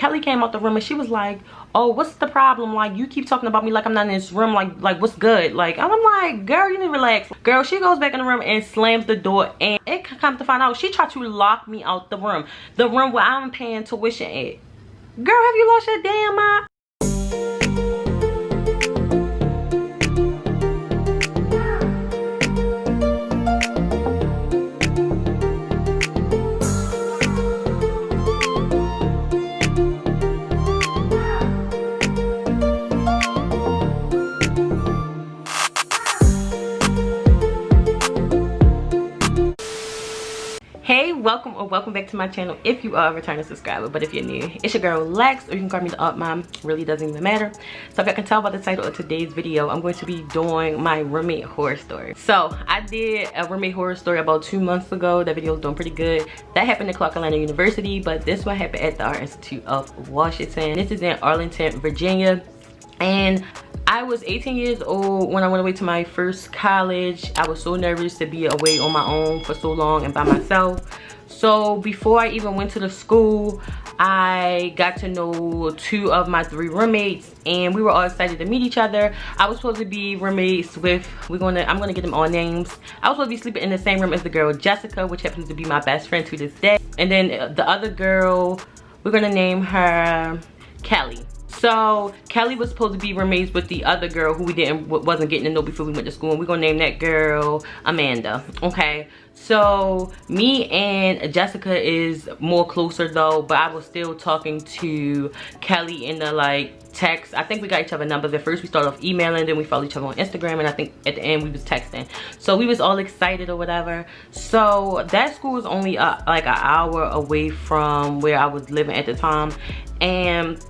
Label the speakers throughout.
Speaker 1: Kelly came out the room and she was like, oh, what's the problem? Like, you keep talking about me like I'm not in this room. Like what's good? Like, and I'm like, girl, you need to relax. Girl, she goes back in the room and slams the door, and it comes to find out she tried to lock me out the room where I'm paying tuition at. Girl, have you lost your damn mind? Hey, welcome back to my channel if you are a returning subscriber. But if you're new, it's your girl Lex, or you can call me the Up Mom. Really doesn't even matter. So if I can tell by the title of today's video, I'm going to be doing my roommate horror story. So I did a roommate horror story about 2 months ago. That video was doing pretty good. That happened at Clark Atlanta University, but this one happened at the Art Institute of Washington. This is in Arlington, Virginia. And I was 18 years old when I went away to my first college. I was so nervous to be away on my own for so long and by myself. So before I even went to the school, I got to know 2 of my 3 roommates, and we were all excited to meet each other. I was supposed to be roommates with, I'm gonna get them all names. I was supposed to be sleeping in the same room as the girl Jessica, which happens to be my best friend to this day. And then the other girl, we're gonna name her Kelly. So Kelly was supposed to be roommates with the other girl who we wasn't getting to know before we went to school, and we're gonna name that girl Amanda. Okay, so me and Jessica is more closer though, but I was still talking to Kelly in the like text. I think we got each other numbers. At first we started off emailing, then we followed each other on Instagram, and I think at the end we was texting. So we was all excited or whatever. So that school was only like an hour away from where I was living at the time, and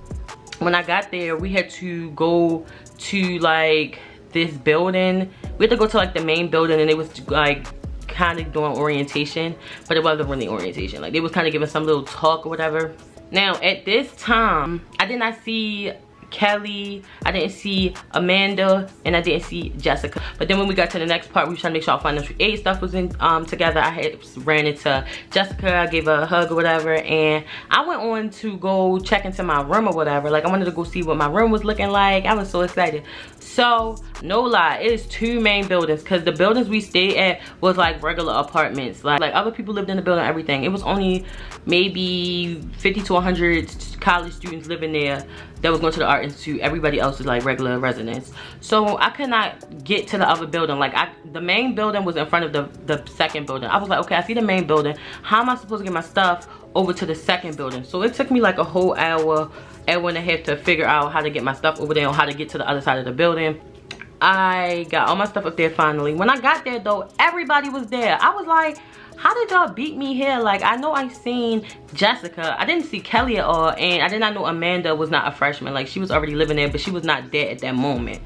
Speaker 1: when I got there, we had to go to like this building. We had to go to like the main building, and it was like kind of doing orientation, but it wasn't really orientation. Like they was kind of giving some little talk or whatever. Now at this time, I did not see Kelly, I didn't see Amanda, and I didn't see Jessica. But then when we got to the next part, we were trying to make sure our financial aid stuff was in together. I had ran into Jessica, I gave her a hug or whatever, and I went on to go check into my room or whatever. Like I wanted to go see what my room was looking like. I was so excited. So no lie, it is 2 main buildings, because the buildings we stayed at was like regular apartments. Like other people lived in the building, everything. It was only maybe 50 to 100 college students living there that was going to the Art Institute. Everybody else is like regular residents. So I could not get to the other building. Like the main building was in front of the second building. I was like, okay, I see the main building. How am I supposed to get my stuff over to the second building? So it took me like a whole hour and a half to figure out how to get my stuff over there, or how to get to the other side of the building. I got all my stuff up there finally. When I got there though, everybody was there. I was like, how did y'all beat me here? Like, I know I seen Jessica. I didn't see Kelly at all, and I did not know Amanda was not a freshman. Like, she was already living there, but she was not there at that moment.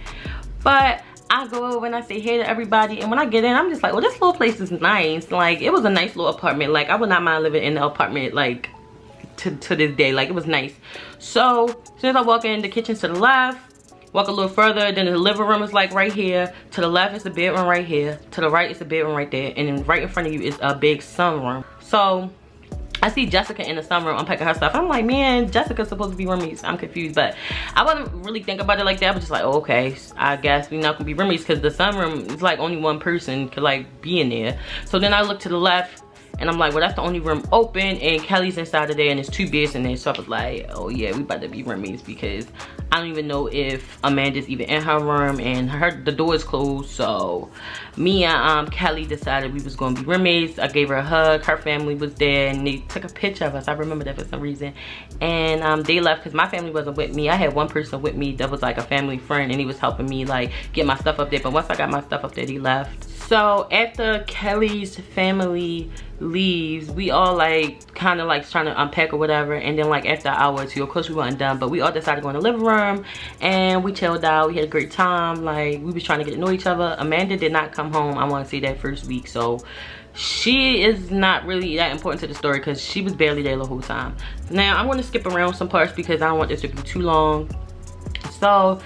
Speaker 1: But I go over and I say hey to everybody, and when I get in, I'm just like, well, this little place is nice. Like, it was a nice little apartment. Like, I would not mind living in the apartment, like, to this day. Like, it was nice. So as soon as I walk in, the kitchen's to the left. Walk a little further, then the living room is like right here. To the left is the bedroom right here. To the right is the bedroom right there. And then right in front of you is a big sunroom. So I see Jessica in the sunroom unpacking her stuff. I'm like, man, Jessica's supposed to be roommates. I'm confused, but I wasn't really thinking about it like that. I was just like, oh, okay, I guess we're not gonna be roommates, because the sunroom is like only one person could like be in there. So then I look to the left, and I'm like, well, that's the only room open, and Kelly's inside of there, and there's 2 beds in there. So I was like, oh yeah, we about to be roommates, because I don't even know if Amanda's even in her room, and the door is closed. So me and Kelly decided we was gonna be roommates. I gave her a hug. Her family was there, and they took a picture of us. I remember that for some reason. And they left because my family wasn't with me. I had one person with me that was like a family friend, and he was helping me like get my stuff up there. But once I got my stuff up there, they left. So after Kelly's family leaves, we all like kind of like trying to unpack or whatever, and then like after an hour or 2, of course we weren't done, but we all decided to go in the living room and we chilled out. We had a great time. Like, we was trying to get to know each other. Amanda did not come home, I want to say, that first week, so she is not really that important to the story because she was barely there the whole time. Now I'm going to skip around some parts because I don't want this to be too long. So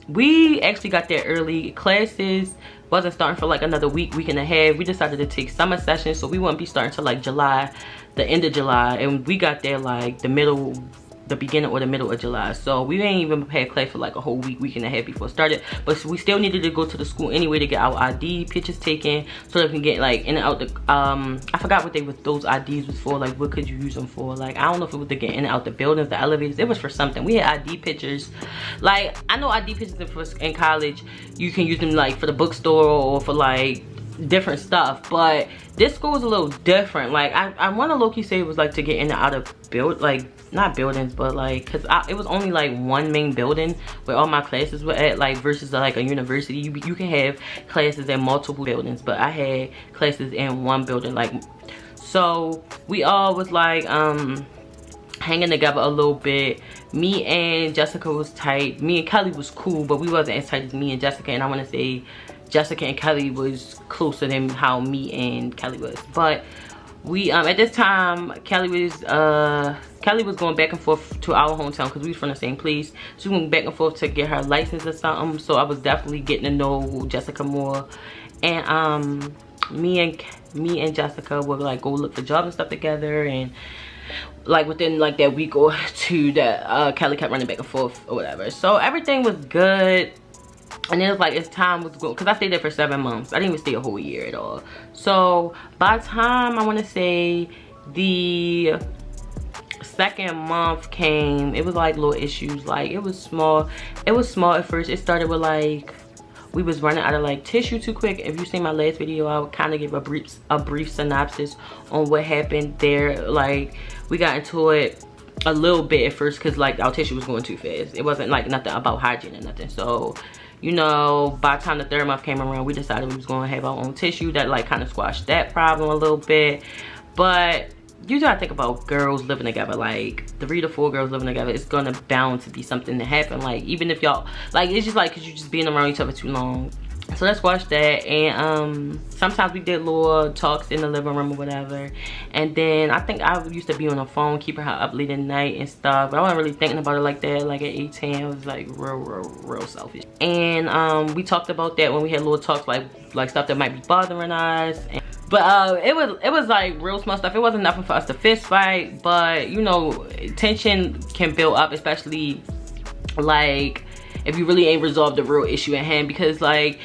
Speaker 1: we actually got there early. Classes wasn't starting for like another week and a half. We decided to take summer sessions, so we wouldn't be starting till like July, the end of July, and we got there like the beginning or the middle of July. So we ain't even had class for like a whole week and a half before it started. But we still needed to go to the school anyway to get our ID pictures taken so that we can get like in and out the I forgot what those IDs was for. Like what could you use them for? Like I don't know if it was to get in and out the buildings, the elevators. It was for something. We had ID pictures. Like I know ID pictures in college you can use them like for the bookstore or for like different stuff, but this school is a little different. Like I want to low-key say it was like to get in and out of not buildings, but like because it was only like one main building where all my classes were at, like versus like a university you can have classes in multiple buildings, but I had classes in one building. Like so we all was like hanging together a little bit. Me and Jessica was tight. Me and Kelly was cool, but we wasn't as tight as me and Jessica, and I want to say Jessica and Kelly was closer than how me and Kelly was. But we at this time Kelly was going back and forth to our hometown because we was from the same place. She went back and forth to get her license or something, so I was definitely getting to know Jessica more. And me and Jessica would like go look for jobs and stuff together, and like within like that week or two that Kelly kept running back and forth or whatever. So everything was good. And then it was like as time was going, because I stayed there for 7 months. I didn't even stay a whole year at all. So by the time I want to say the second month came, it was like little issues. Like it was small at first. It started with like we was running out of like tissue too quick. If you seen my last video, I would kind of give a brief synopsis on what happened there. Like we got into it a little bit at first because like our tissue was going too fast. It wasn't like nothing about hygiene or nothing. So you know, by the time the 3rd month came around, we decided we was going to have our own tissue. That like kind of squashed that problem a little bit. But you gotta think about girls living together, like 3 to 4 girls living together. It's gonna bound to be something to happen. Like even if y'all like, it's just like because you're just being around each other too long. So let's watch that. And sometimes we did little talks in the living room or whatever. And then I think I used to be on the phone keeping her up late at night and stuff, but I wasn't really thinking about it like that. Like at 18 I was like real selfish. And we talked about that when we had little talks, like stuff that might be bothering us. But it was like real small stuff. It wasn't nothing for us to fist fight, but you know, tension can build up, especially like if you really ain't resolved the real issue at hand. Because like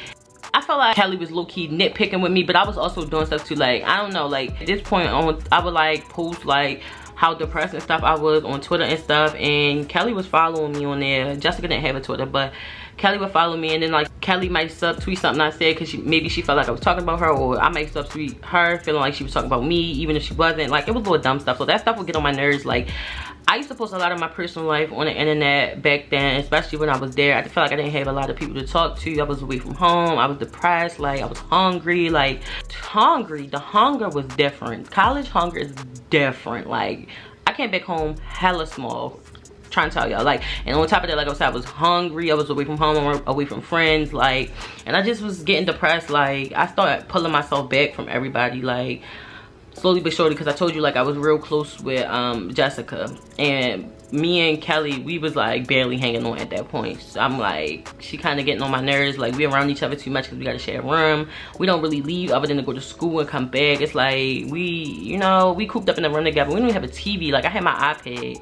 Speaker 1: I felt like Kelly was low-key nitpicking with me, but I was also doing stuff too. Like I don't know, like at this point on, I would like post like how depressed and stuff I was on Twitter and stuff, and Kelly was following me on there. Jessica didn't have a Twitter, but Kelly would follow me, and then like Kelly might subtweet something I said because maybe she felt like I was talking about her, or I might subtweet her feeling like she was talking about me even if she wasn't. Like it was little dumb stuff, so that stuff would get on my nerves. Like I used to post a lot of my personal life on the internet back then, especially when I was there. I felt like I didn't have a lot of people to talk to. I was away from home. I was depressed. Like I was hungry. Like hungry. The hunger was different. College hunger is different. Like I came back home hella small. Trying to tell y'all, like, and on top of that, like I said, I was hungry. I was away from home, away from friends, like, and I just was getting depressed. Like I started pulling myself back from everybody, like slowly but surely, because I told you like I was real close with Jessica, and me and Kelly, we was like barely hanging on at that point. So I'm like, she kind of getting on my nerves. Like we around each other too much because we gotta share a room. We don't really leave other than to go to school and come back. It's like you know, we cooped up in the room together. We don't even have a TV. Like I had my iPad,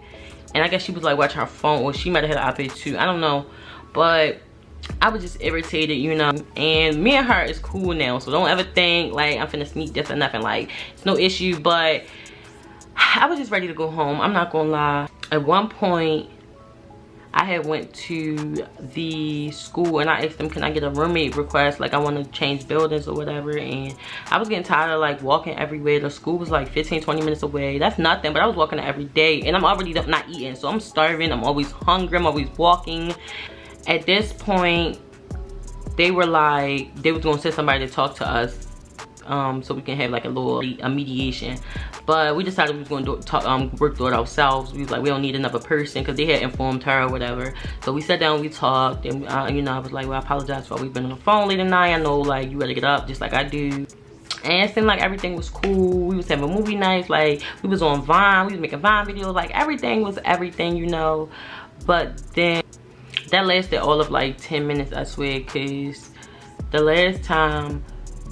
Speaker 1: and I guess she was like watching her phone, or she might have had an iPad too, I don't know. But I was just irritated, you know. And me and her is cool now, so don't ever think like I'm finna sneak this or nothing. Like it's no issue, but I was just ready to go home. I'm not gonna lie. At one point I had went to the school and I asked them, can I get a roommate request? Like I want to change buildings or whatever. And I was getting tired of like walking everywhere. The school was like 15-20 minutes away. That's nothing, but I was walking every day, and I'm already not eating, so I'm starving. I'm always hungry. I'm always walking. At this point they were like, they was gonna send somebody to talk to us, so we can have like a mediation. But we decided we was going to work through it ourselves. We was like, we don't need another person, because they had informed her or whatever. So we sat down, we talked, and you know, I was like, well, I apologize for we've been on the phone late at night. I know like you gotta get up just like I do. And it seemed like everything was cool. We was having movie nights, like we was on Vine, we was making Vine videos, like everything was everything, you know. But then That lasted all of like 10 minutes, I swear, because the last time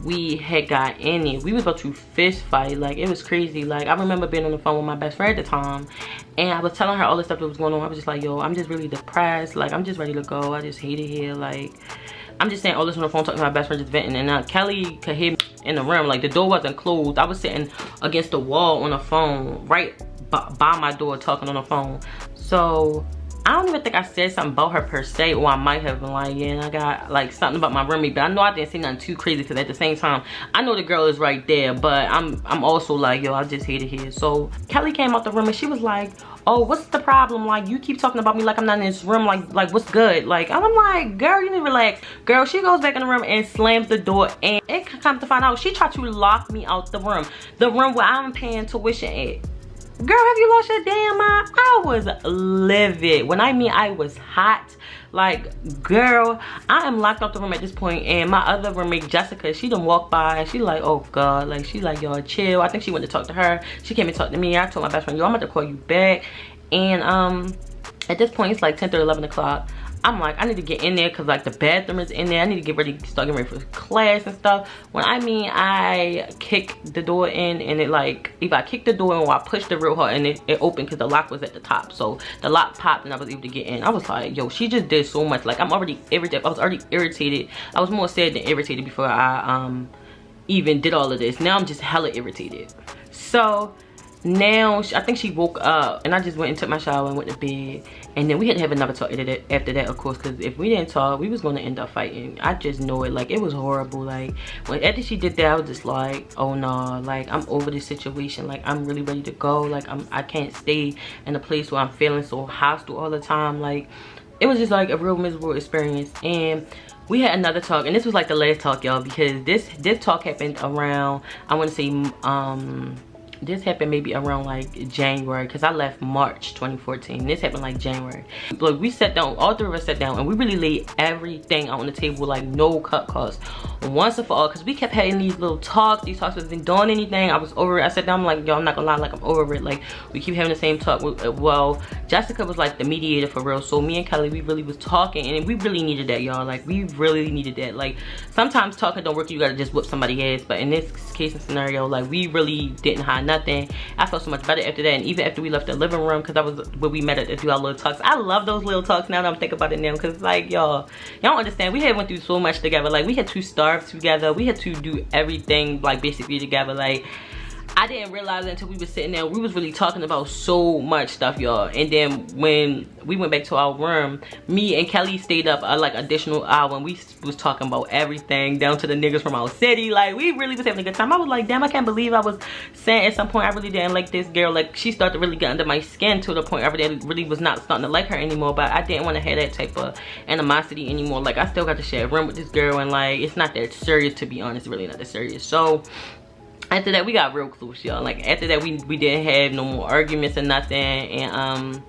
Speaker 1: we had got in it, we was about to fist fight. Like, it was crazy. Like, I remember being on the phone with my best friend at the time, and I was telling her all the stuff that was going on. I was just like, yo, I'm just really depressed. Like, I'm just ready to go. I just hate it here. Like, I'm just saying all this on the phone, talking to my best friend, just venting. And Kelly could hear me in the room. Like, the door wasn't closed. I was sitting against the wall on the phone, right by my door, talking on the phone. So I don't even think I said something about her per se, or I might have been like, yeah, and I got like something about my roommate, but I know I didn't say nothing too crazy, because at the same time, I know the girl is right there, but I'm also like, yo, I just hate it here. So Kelly came out the room and she was like, oh, what's the problem? Like, you keep talking about me like I'm not in this room. Like what's good? Like, and I'm like, girl, you need to relax. Girl, she goes back in the room and slams the door, and it comes to find out she tried to lock me out the room where I'm paying tuition at. Girl, have you lost your damn mind? I was livid. When I mean I was hot, like, girl, I am locked out the room at this point, and my other roommate, Jessica, she done walked by, and she like, oh God, like, she like, y'all chill. I think she went to talk to her. She came and talked to me. I told my best friend, yo, I'm about to call you back. And at this point, it's like 10 or 11 o'clock. I'm like, I need to get in there, because like the bathroom is in there. I need to get ready, start getting ready for class and stuff. When I mean I kicked the door in, and it like, if I kicked the door in or I pushed it real hard, and it opened, because the lock was at the top. So the lock popped and I was able to get in. I was like, yo, she just did so much. Like, I'm already irritated. I was already irritated. I was more sad than irritated before I even did all of this. Now I'm just hella irritated. So now I think she woke up, and I just went and took my shower and went to bed. And then we had to have another talk after that, of course, because if we didn't talk, we was going to end up fighting. I just know it. Like, it was horrible. Like, after she did that, I was just like, oh no, like, I'm over this situation. Like, I'm really ready to go. Like, I can't stay in a place where I'm feeling so hostile all the time. Like, it was just like a real miserable experience. And we had another talk, and this was like the last talk, y'all, because this talk happened around, I want to say, this happened maybe around like January, because I left March 2014. This happened like January. Look, we sat down, all three of us sat down, and we really laid everything out on the table, like no cut costs, once and for all, because we kept having these little talks. These talks wasn't doing anything. I was over it. I sat down, I'm like, yo, I'm not gonna lie, like, I'm over it. Like, we keep having the same talk. Well, Jessica was like the mediator for real. So me and Kelly, we really was talking, and we really needed that, y'all. Like, we really needed that. Like, sometimes talking don't work. You gotta just whip somebody's ass. But in this case and scenario, like, we really didn't hide nothing. I felt so much better after that. And even after we left the living room, because that was where we met at to do our little talks. I love those little talks now that I'm thinking about it now, because like, y'all don't understand, we had went through so much together. Like, we had to starve together, we had to do everything like basically together. Like, I didn't realize it until we were sitting there. We was really talking about so much stuff, y'all. And then when we went back to our room, me and Kelly stayed up like additional hour, and we was talking about everything down to the niggas from our city. Like, we really was having a good time. I was like, damn, I can't believe I was saying at some point I really didn't like this girl. Like, she started to really get under my skin to the point I really was not starting to like her anymore. But I didn't want to have that type of animosity anymore. Like, I still got to share a room with this girl, and like, it's not that serious, to be honest. Really not that serious. So after that, we got real close, y'all. Like, after that, we didn't have no more arguments or nothing. And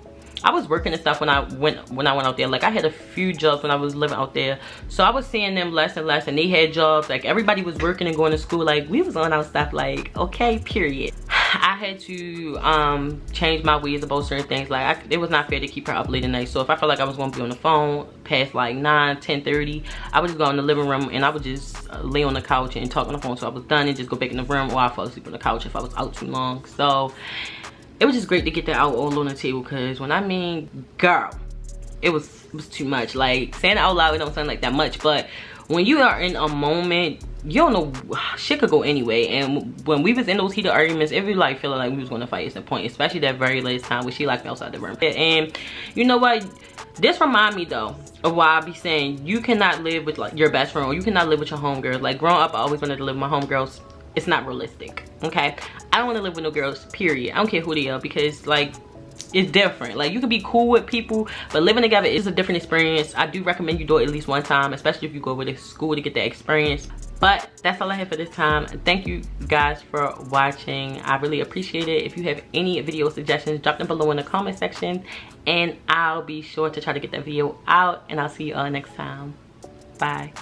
Speaker 1: I was working and stuff when I went out there. Like, I had a few jobs when I was living out there, so I was seeing them less and less, and they had jobs. Like, everybody was working and going to school. Like, we was on our stuff, like, okay, period. I had to change my ways about certain things. Like, it was not fair to keep her up late at night. So if I felt like I was going to be on the phone past like 9-10:30, I would just go in the living room, and I would just lay on the couch and talk on the phone till I was done, and just go back in the room, or I fall asleep on the couch if I was out too long. So it was just great to get that out all on the table, because when I mean, girl, it was too much. Like, saying it out loud, it don't sound like that much, but when you are in a moment, you don't know, shit could go anyway. And when we was in those heated arguments, it was like feeling like we was going to fight at some point, especially that very last time when she locked me outside the room. And you know what, this remind me though of why I be saying you cannot live with like your best friend, or you cannot live with your homegirls. Like, growing up, I always wanted to live with my homegirls. It's not realistic, okay? I don't want to live with no girls, period. I don't care who they are, because like, it's different. Like, you can be cool with people, but living together is a different experience. I do recommend you do it at least one time, especially if you go over to school to get that experience. But that's all I have for this time. Thank you guys for watching. I really appreciate it. If you have any video suggestions, drop them below in the comment section, and I'll be sure to try to get that video out. And I'll see you all next time. Bye.